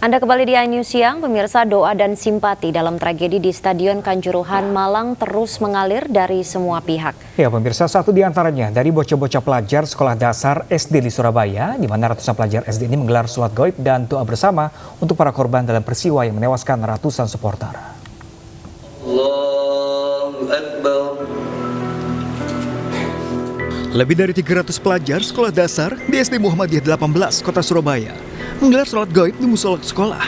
Anda kembali di iNews Siang, pemirsa. Doa dan simpati dalam tragedi di Stadion Kanjuruhan, Malang terus mengalir dari semua pihak. Ya pemirsa, satu di antaranya dari bocah-bocah pelajar sekolah dasar SD di Surabaya, di mana ratusan pelajar SD ini menggelar sholat gaib dan doa bersama untuk para korban dalam peristiwa yang menewaskan ratusan supporter. Allahu Akbar. Lebih dari 300 pelajar sekolah dasar di SD Muhammadiyah 18, Kota Surabaya, menggelar sholat gaib di musola sekolah.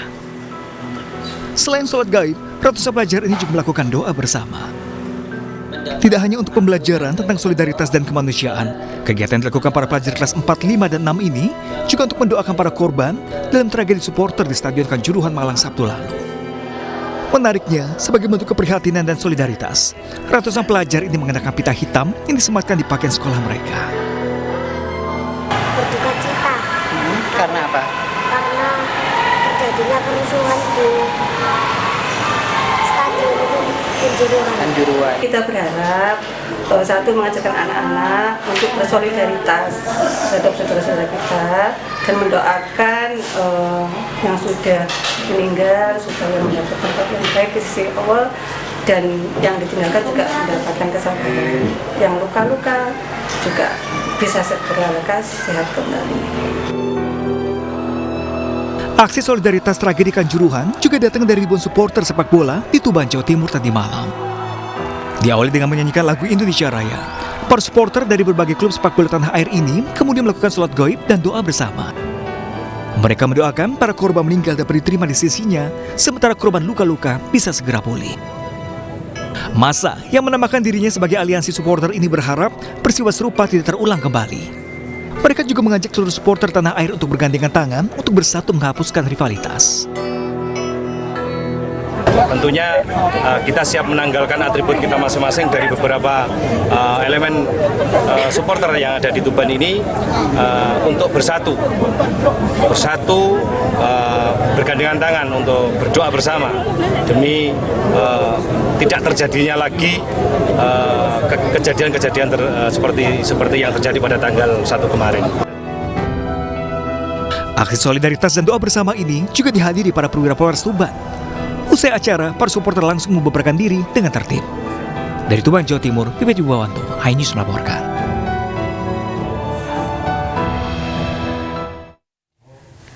Selain sholat gaib, ratusan pelajar ini juga melakukan doa bersama. Tidak hanya untuk pembelajaran tentang solidaritas dan kemanusiaan, kegiatan yang dilakukan para pelajar kelas 4, 5, dan 6 ini juga untuk mendoakan para korban dalam tragedi supporter di Stadion Kanjuruhan Malang Sabtu lalu. Menariknya, sebagai bentuk keprihatinan dan solidaritas, ratusan pelajar ini mengenakan pita hitam yang disematkan di pakaian sekolah mereka. Berduka cita. Karena apa? Karena terjadinya kerusuhan di Stadion Kanjuruhan. Kita berharap satu mengajarkan anak-anak untuk bersolidaritas terhadap saudara-saudara kita dan mendoakan yang sudah meninggal supaya mendapat tempat yang baik di sisi Allah, dan yang ditinggalkan juga mendapatkan kesabaran. Yang luka-luka juga bisa segera lekas sehat kembali. Aksi solidaritas tragedi Kanjuruhan juga datang dari ribuan supporter sepak bola di Tuban, Jawa Timur tadi malam. Diawali dengan menyanyikan lagu Indonesia Raya, para supporter dari berbagai klub sepak bola tanah air ini kemudian melakukan sholat gaib dan doa bersama. Mereka mendoakan para korban meninggal dapat diterima di sisinya, sementara korban luka-luka bisa segera pulih. Massa yang menamakan dirinya sebagai aliansi supporter ini berharap peristiwa serupa tidak terulang kembali. Mereka juga mengajak seluruh supporter tanah air untuk bergandengan tangan untuk bersatu menghapuskan rivalitas. Tentunya kita siap menanggalkan atribut kita masing-masing dari beberapa elemen supporter yang ada di Tuban ini untuk bersatu, bergandengan tangan untuk berdoa bersama demi tidak terjadinya lagi kejadian-kejadian seperti yang terjadi pada tanggal 1 kemarin. Aksi solidaritas dan doa bersama ini juga dihadiri para perwira Polres Tuban. Usai acara, para supporter langsung membubarkan diri dengan tertib. Dari Tuban, Jawa Timur, Pipet Wibawanto, iNews melaporkan.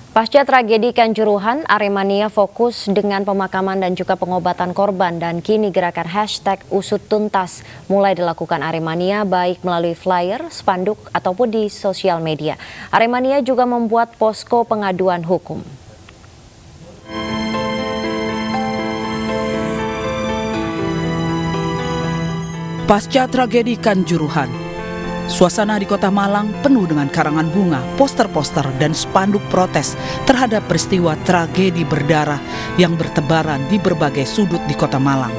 Pasca tragedi Kanjuruhan, Aremania fokus dengan pemakaman dan juga pengobatan korban, dan kini gerakan #UsutTuntas mulai dilakukan Aremania baik melalui flyer, spanduk ataupun di sosial media. Aremania juga membuat posko pengaduan hukum. Pasca tragedi Kanjuruhan, suasana di Kota Malang penuh dengan karangan bunga, poster-poster, dan spanduk protes terhadap peristiwa tragedi berdarah yang bertebaran di berbagai sudut di Kota Malang.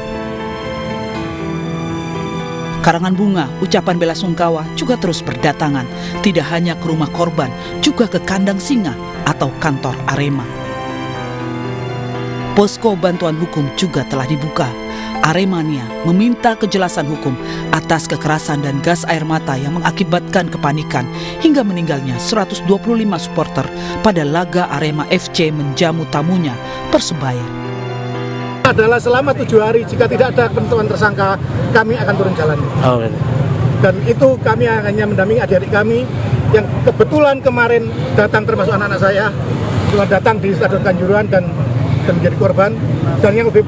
Karangan bunga, ucapan bela sungkawa juga terus berdatangan, tidak hanya ke rumah korban, juga ke kandang singa atau kantor Arema. Posko bantuan hukum juga telah dibuka. Aremania meminta kejelasan hukum atas kekerasan dan gas air mata yang mengakibatkan kepanikan hingga meninggalnya 125 supporter pada laga Arema FC menjamu tamunya Persebaya. Adalah selama 7 hari jika tidak ada penentuan tersangka, kami akan turun jalan. Dan itu kami hanya mendampingi adik-adik kami yang kebetulan kemarin datang, termasuk anak-anak saya, datang di Stadion Kanjuruhan dan menjadi korban. Dan yang lebih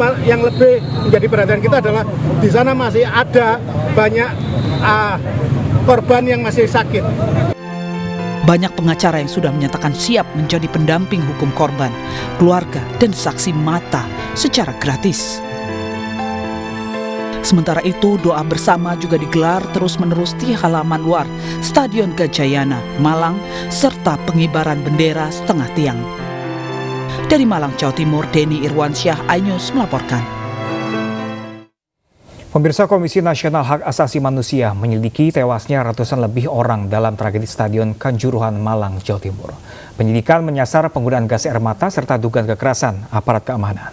menjadi perhatian kita adalah di sana masih ada banyak korban yang masih sakit. Banyak pengacara yang sudah menyatakan siap menjadi pendamping hukum korban, keluarga, dan saksi mata secara gratis. Sementara itu, doa bersama juga digelar terus-menerus di halaman luar Stadion Gajayana, Malang, serta pengibaran bendera setengah tiang. Dari Malang, Jawa Timur, Denny Irwansyah, iNews melaporkan. Pemirsa, Komisi Nasional Hak Asasi Manusia menyelidiki tewasnya ratusan lebih orang dalam tragedi Stadion Kanjuruhan, Malang, Jawa Timur. Penyidikan menyasar penggunaan gas air mata serta dugaan kekerasan aparat keamanan.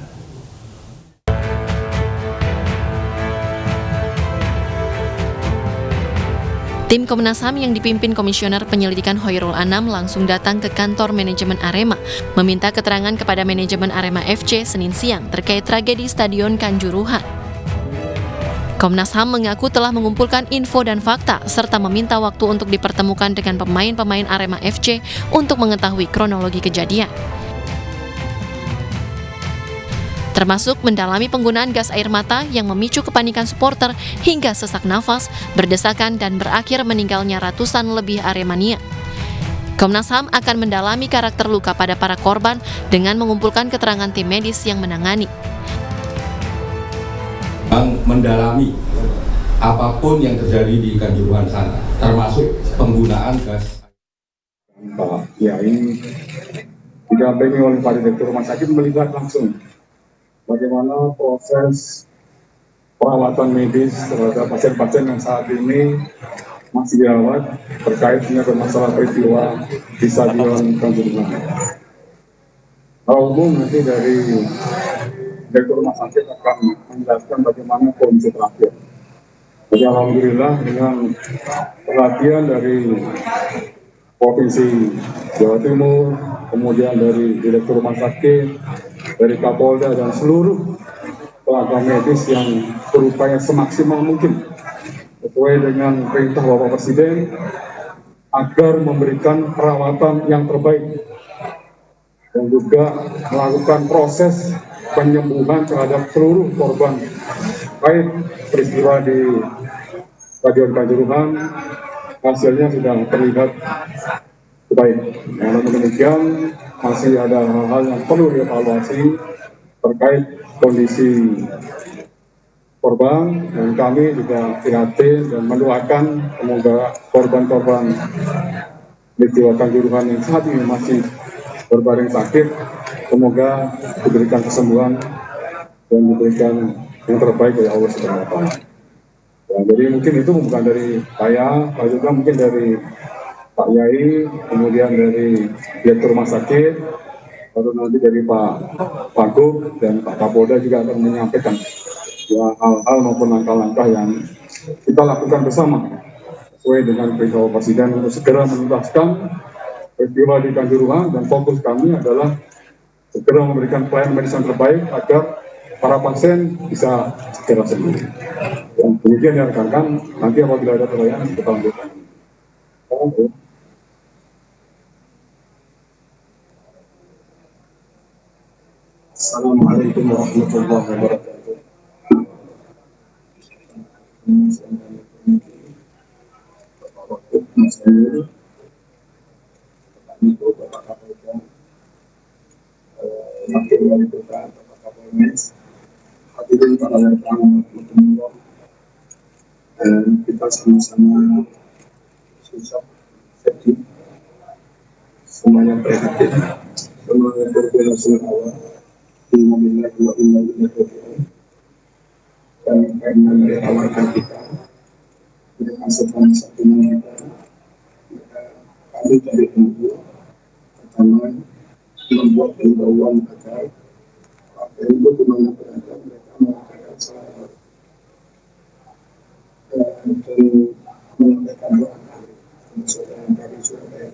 Tim Komnas HAM yang dipimpin Komisioner Penyelidikan Hoirul Anam langsung datang ke kantor manajemen Arema, meminta keterangan kepada manajemen Arema FC Senin siang terkait tragedi Stadion Kanjuruhan. Komnas HAM mengaku telah mengumpulkan info dan fakta, serta meminta waktu untuk dipertemukan dengan pemain-pemain Arema FC untuk mengetahui kronologi kejadian. Termasuk mendalami penggunaan gas air mata yang memicu kepanikan supporter hingga sesak nafas, berdesakan dan berakhir meninggalnya ratusan lebih Aremania. Komnas HAM akan mendalami karakter luka pada para korban dengan mengumpulkan keterangan tim medis yang menangani. Mendalami apapun yang terjadi di Kanjuruhan sana, termasuk penggunaan gas. Pak Kiai didampingi oleh Pak Direktur Rumah Sakit melihat langsung bagaimana proses perawatan medis terhadap pasien-pasien yang saat ini masih dirawat terkait dengan masalah peristiwa di Stadion Kanjuruhan. Umum nanti dari Direktur Rumah Sakit akan menjelaskan bagaimana kondisi terakhir. Jadi alhamdulillah dengan perhatian dari Provinsi Jawa Timur, kemudian dari Direktur Rumah Sakit, dari Kapolda dan seluruh tenaga medis yang berupaya semaksimal mungkin sesuai dengan perintah Bapak Presiden agar memberikan perawatan yang terbaik dan juga melakukan proses penyembuhan terhadap seluruh korban baik peristiwa di Stadion Kanjuruhan. Hasilnya sudah terlihat baik. Namun demikian masih ada hal-hal yang perlu dievaluasi terkait kondisi korban, dan kami juga prihatin dan mendoakan semoga korban-korban peristiwa Kanjuruhan yang saat ini masih berbaring sakit semoga diberikan kesembuhan dan diberikan yang terbaik oleh Allah Subhanahu wa Ta'ala. Ya, jadi mungkin itu bukan dari saya, juga mungkin dari Pak Yai, kemudian dari Direktur Rumah Sakit, baru nanti dari Pak Wagub dan Pak Kapolda juga akan menyampaikan ya, hal-hal maupun langkah-langkah yang kita lakukan bersama sesuai dengan perintah Presiden untuk segera menuntaskan peristiwa di Kanjuruhan, dan fokus kami adalah segera memberikan pelayanan medis yang terbaik agar para pasien bisa segera sembuh. Dan kemudian ya rekan-rekan, nanti apabila ada pertanyaan kita lanjutkan. Assalamualaikum warahmatullahi wabarakatuh. Bapak Kapolda, Wakil Wali Kota, Bapak Kapolres, hadirin para wartawan, dan kita sama-sama susah, sedih, semuanya prihatin, semuanya berbela sungkawa, innalillahi wa inna ilaihi raji'un. Dan karena mereka kita, mereka sedang satu kita, kami dari NU pertama membuat himbauan agar NU dimana berada mereka mengadakan salat dan menyampaikan doa kami saudara dari Surabaya.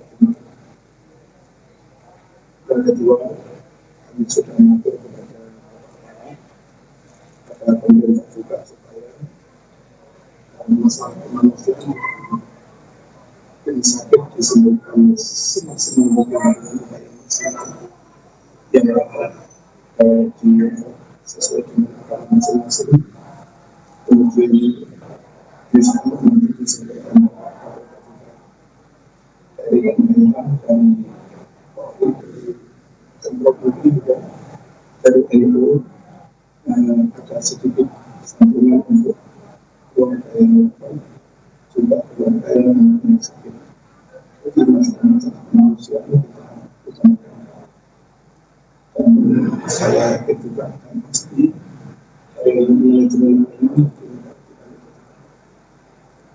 Yang kedua, kami sudah mengatur kepada pemerintah juga supaya masalah kemanusiaan yang sakit disembuhkan semaksimal mungkin dengan upaya maksimal yang dapat sesuai dengan akal masing-masing. Kemudian bisa nanti disampaikan dari pemerintah dan Pemprov juga dari NU ada sedikit santunan untuk keluarga yang juga keluarga yang sakit. Jadi masalah kemanusiaan kita dan saya juga akan pasti dari manajemen ini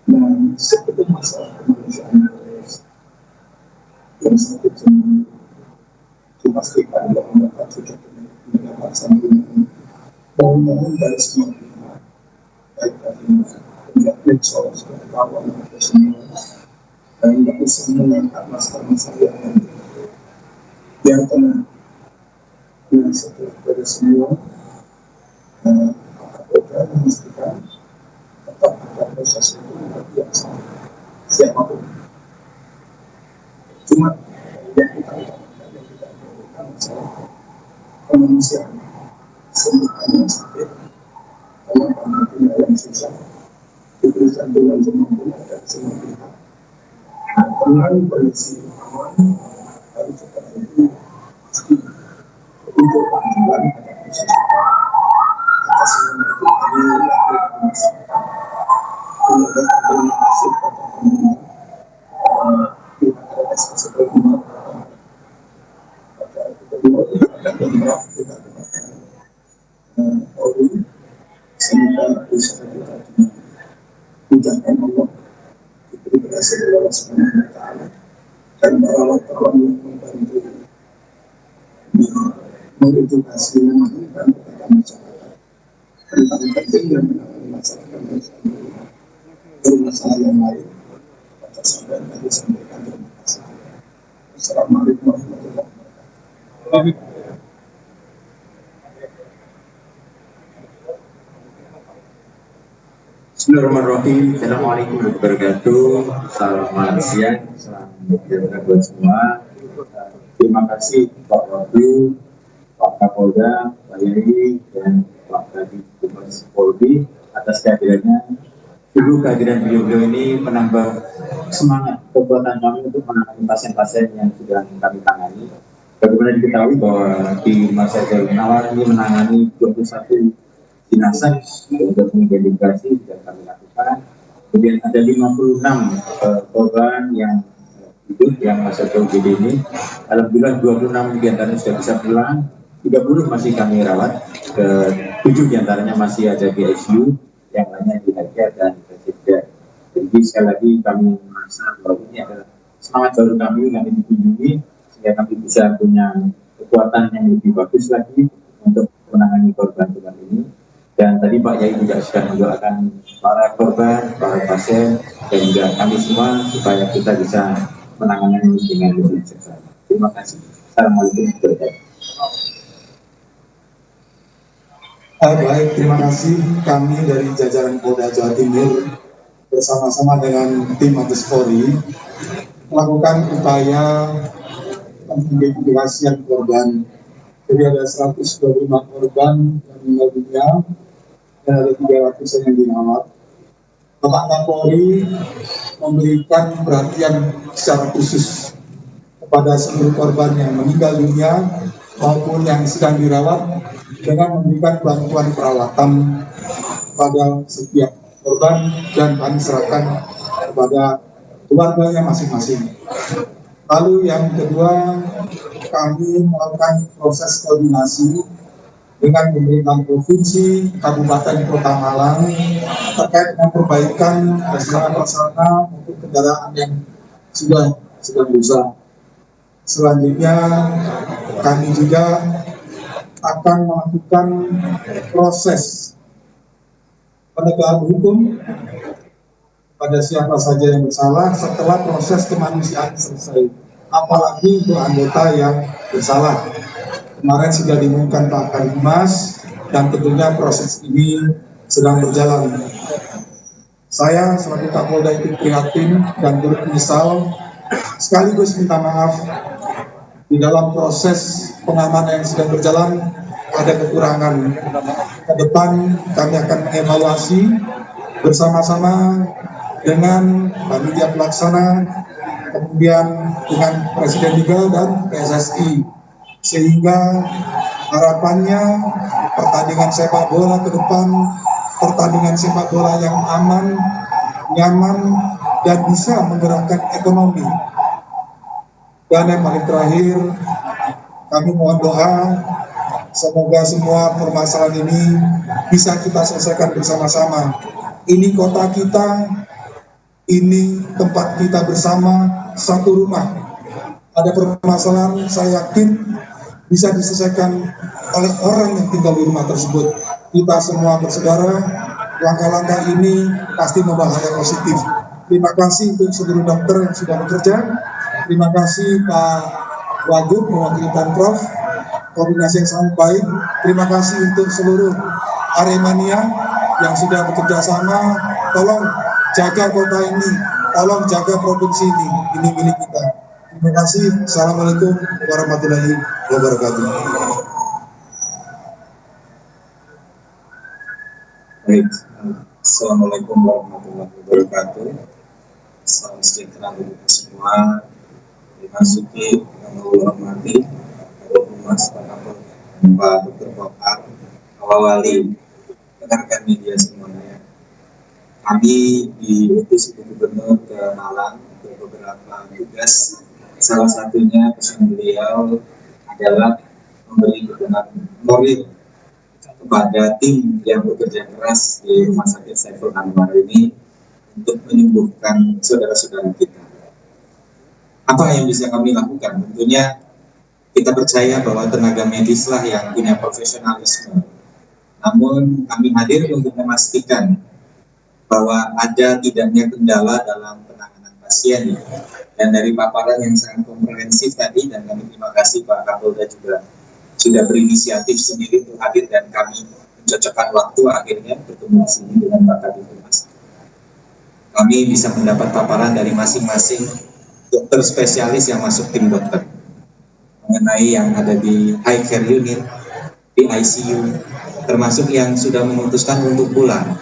dan sebetulnya masalah kemanusiaan yang sakit semua dipastikan bahwa mereka sudah mendapat santunan. Mohon dari semua pihak baik dari medsos, kawan semua, dan nggak usah mengangkat masalah-masalah yang lain. Yang tenang, yang setelah dari semua, Kapolda memastikan tetap ada proses hukum yang sama, siapapun. Cuma yang kita lakukan, yang kita lakukan masalah kemanusiaan, semuanya sakit, kalau nantinya yang susah, diberikan dengan semampunya dan semua pihak. Nah, tenang, kondisi aman, harus tetap itu pasti untuk keadilan pada proses atas semua itu kami lakukan masyarakat. Kemudian terima kasih kepada pemerintah pihak LSM seperti pada kedua dan pemerintah kita kepada Polri, semoga usaha kita dimudahkan Allah, diberi berhasil oleh Allah Subhanahu wa Ta'ala, dan para wartawan yang membantu mengedukasi dan kepada masyarakat tentang penting dan menangani masalah yang lain. Atas sampai tadi sampaikan, terima kasih. Assalamualaikum warahmatullahi wabarakatuh. Bismillahirrahmanirrahim. Assalamualaikum warahmatullahi wabarakatuh. Selamat siang, selamat datang buat semua. Terima kasih Pak Wagub, Pak Kapolda, Pak Yai, dan Pak Kadif Humas Polri atas kehadirannya. Dulu kehadiran beliau ini menambah semangat kekuatan kami untuk menangani pasien-pasien yang sudah kami tangani. Bagaimana diketahui bahwa di masa awal ini menangani 21 jenazah untuk mengidentifikasi sudah kami lakukan. Kemudian ada 56 korban yang hidup yang masa tragedi ini. Alhamdulillah 26 diantaranya sudah bisa pulang, 30 masih kami rawat, 7 diantaranya masih ada di ICU, yang lainnya di Hajar dan Residen. Jadi sekali lagi kami merasa bahwa ini adalah semangat baru kami dikunjungi sehingga kami bisa punya kekuatan yang lebih bagus lagi untuk menangani korban-korban ini. Dan tadi Pak Yai juga sudah mendoakan para korban, para pasien, dan juga kami semua supaya kita bisa menangani ini dengan lebih cepat. Terima kasih. Assalamualaikum warahmatullahi wabarakatuh. Baik, terima kasih. Kami dari jajaran Polda Jawa Timur bersama-sama dengan tim Mabes Polri melakukan upaya pengidentifikasian korban. Jadi ada 125 korban yang meninggal dunia dan ada 300 yang dirawat. Bapak Kapolri memberikan perhatian secara khusus kepada seluruh korban yang meninggal dunia maupun yang sedang dirawat dengan memberikan bantuan perawatan pada setiap korban dan kami serahkan kepada keluarganya masing-masing. Lalu yang kedua, kami melakukan proses koordinasi dengan pemerintah provinsi, kabupaten, kota Malang terkait dengan perbaikan sarana untuk kendaraan yang sudah rusak. Selanjutnya, kami juga akan melakukan proses penegakan hukum pada siapa saja yang bersalah setelah proses kemanusiaan selesai, apalagi untuk anggota yang bersalah. Kemarin sudah diumumkan Pak Kadimas dan tentunya proses ini sedang berjalan. Saya selaku Kapolda itu prihatin dan turut menyesal, sekaligus minta maaf di dalam proses pengamanan yang sedang berjalan ada kekurangan. Ke depan kami akan mengevaluasi bersama-sama dengan panitia pelaksana, kemudian dengan Presiden Liga dan PSSI, sehingga harapannya pertandingan sepak bola ke depan, pertandingan sepak bola yang aman, nyaman, dan bisa menggerakkan ekonomi. Dan yang paling terakhir, kami mohon doa semoga semua permasalahan ini bisa kita selesaikan bersama-sama. Ini kota kita, ini tempat kita bersama, satu rumah. Ada permasalahan, saya yakin bisa diselesaikan oleh orang yang tinggal di rumah tersebut. Kita semua bersaudara, langkah-langkah ini pasti membawa hal yang positif. Terima kasih untuk seluruh dokter yang sudah bekerja. Terima kasih Pak Wagub mewakili Pemprov, koordinasi yang sangat baik. Terima kasih untuk seluruh Aremania yang sudah bekerja sama. Tolong jaga kota ini, tolong jaga provinsi ini milik kita. Terima kasih. Assalamualaikum warahmatullahi wabarakatuh. Baik, Assalamualaikum warahmatullahi wabarakatuh. Salam sejahtera untuk kita semua. Dimasuki yang hormati Bapak Humas, Pak Kapolda, Pak Dr. Bokar, Pak Wali, rekan-rekan media semuanya. Kami diutus Ibu Gubernur ke Malang untuk beberapa tugas. Salah satunya pesan beliau adalah memberi dukungan moral kepada tim yang bekerja keras di Rumah Sakit Saiful Anwar ini untuk menyembuhkan saudara-saudara kita. Apa yang bisa kami lakukan? Tentunya kita percaya bahwa tenaga medislah yang punya profesionalisme. Namun kami hadir untuk memastikan bahwa ada tidaknya kendala dalam penanganan pasien. Dan dari paparan yang sangat komprehensif tadi, dan kami terima kasih Pak Kapolda juga sudah berinisiatif sendiri untuk hadir, dan kami mencocokkan waktu akhirnya bertemu di sini dengan Pak Kadif Humas. Kami bisa mendapat paparan dari masing-masing dokter spesialis yang masuk tim dokter mengenai yang ada di high care unit, di ICU, termasuk yang sudah memutuskan untuk pulang.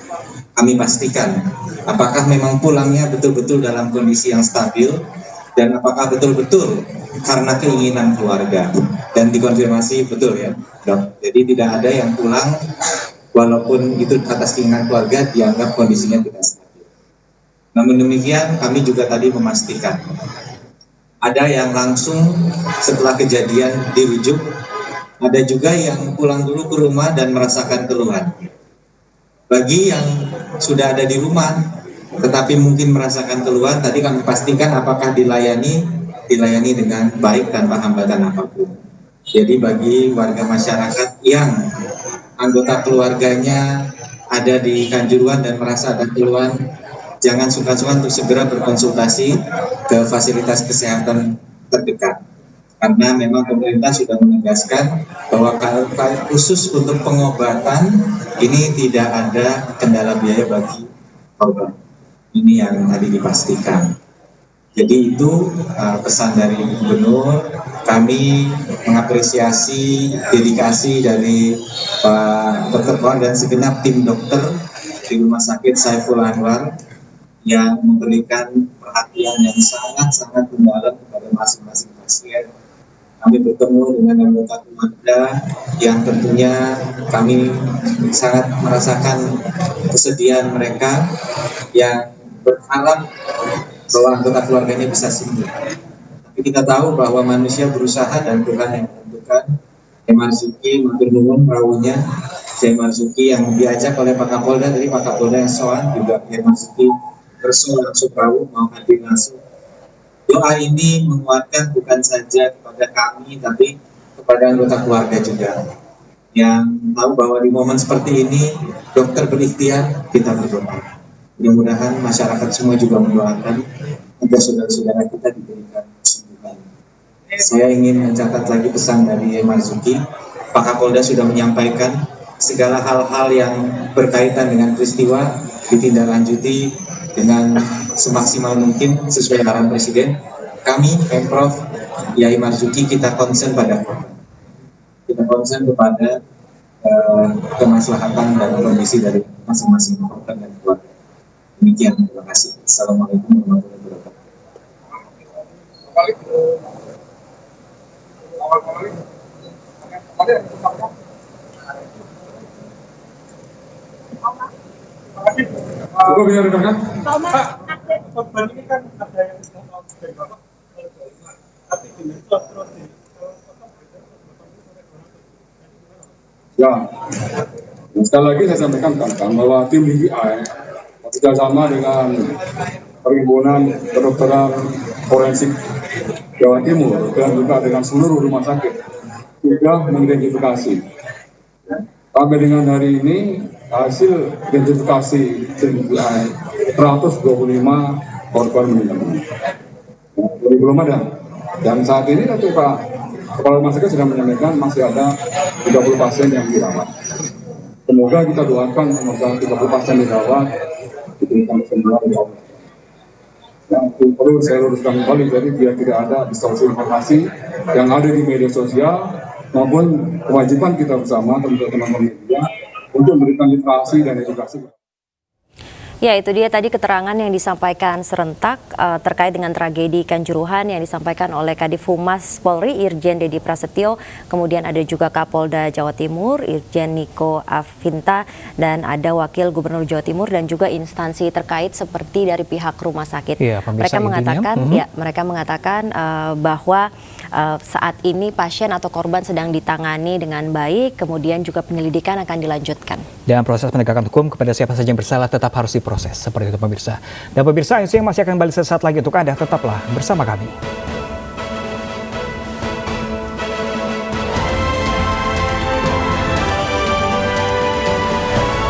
Kami pastikan apakah memang pulangnya betul-betul dalam kondisi yang stabil dan apakah betul-betul karena keinginan keluarga, dan dikonfirmasi betul ya dok. Jadi tidak ada yang pulang walaupun itu atas keinginan keluarga dianggap kondisinya tidak stabil. Namun demikian kami juga tadi memastikan ada yang langsung setelah kejadian dirujuk, ada juga yang pulang dulu ke rumah dan merasakan keluhan. Bagi yang sudah ada di rumah tetapi mungkin merasakan keluhan, tadi kami pastikan apakah dilayani dengan baik tanpa hambatan apapun. Jadi bagi warga masyarakat yang anggota keluarganya ada di Kanjuruhan dan merasa ada keluhan, jangan sungkan-sungkan untuk segera berkonsultasi ke fasilitas kesehatan terdekat. Karena memang pemerintah sudah menegaskan bahwa khusus untuk pengobatan ini tidak ada kendala biaya bagi korban. Ini yang tadi dipastikan. Jadi itu pesan dari Gubernur. Kami mengapresiasi dedikasi dari Pak Dr. Bokar dan segenap tim dokter di Rumah Sakit Saiful Anwar yang memberikan perhatian yang sangat-sangat mendalam kepada masing-masing pasien. Kami bertemu dengan anggota keluarga yang tentunya kami sangat merasakan kesedihan mereka yang berharap bahwa anggota keluarganya bisa sembuh. Tapi kita tahu bahwa manusia berusaha dan Tuhan yang menentukan. Saya Marzuki matur nuwun perahunya. Saya Marzuki yang diajak oleh Pak Kapolda, dari Pak Kapolda yang soal juga Saya Marzuki bersoal langsung perahu mau hadir langsung. Doa ini menguatkan bukan saja kepada kami tapi kepada anggota keluarga juga yang tahu bahwa di momen seperti ini dokter berikhtiar, kita berdoa. Mudah-mudahan masyarakat semua juga mendoakan agar saudara-saudara kita diberikan kesembuhan. Saya ingin mencatat lagi pesan dari Marzuki. Pak Kapolda sudah menyampaikan segala hal-hal yang berkaitan dengan peristiwa ditindaklanjuti dengan semaksimal mungkin sesuai arahan Presiden. Kami, Pemprov, Yai Marzuki, kita konsen pada korban. Kita konsen kepada kemaslahatan dan kondisi dari masing-masing korban dan keluarga. Demikian, terima kasih. Assalamualaikum warahmatullahi wabarakatuh. Cukup ya rekan-rekan. Korban ini kan ada yang dari Bapak, tapi dengan terus di Ya, sekali lagi saya sampaikan bahwa tim DVI bekerjasama dengan Perhimpunan Kedokteran Forensik Jawa Timur dan juga dengan seluruh rumah sakit sudah mengidentifikasi. Sampai dengan hari ini hasil identifikasi CPI 125 korban meninggal. Belum ada. Dan saat ini Pak Kepala Rumah Sakit sedang menyampaikan masih ada 30 pasien yang dirawat. Semoga kita doakan semoga 30 pasien dirawat diberikan semua oleh Allah. Yang perlu saya luruskan kembali, jadi biar tidak ada distorsi informasi yang ada di media sosial maupun kewajiban kita bersama teman-teman media untuk memberikan literasi dan edukasi. Ya, itu dia tadi keterangan yang disampaikan serentak terkait dengan tragedi Kanjuruhan yang disampaikan oleh Kadif Humas Polri Irjen Dedi Prasetyo, kemudian ada juga Kapolda Jawa Timur Irjen Niko Afinta, dan ada Wakil Gubernur Jawa Timur dan juga instansi terkait seperti dari pihak rumah sakit. Ya, mereka mengatakan bahwa saat ini pasien atau korban sedang ditangani dengan baik, kemudian juga penyelidikan akan dilanjutkan. Dan proses penegakan hukum kepada siapa saja yang bersalah tetap harus diproses, seperti itu pemirsa. Dan pemirsa, yang masih akan kembali sesaat lagi untuk Anda, tetaplah bersama kami.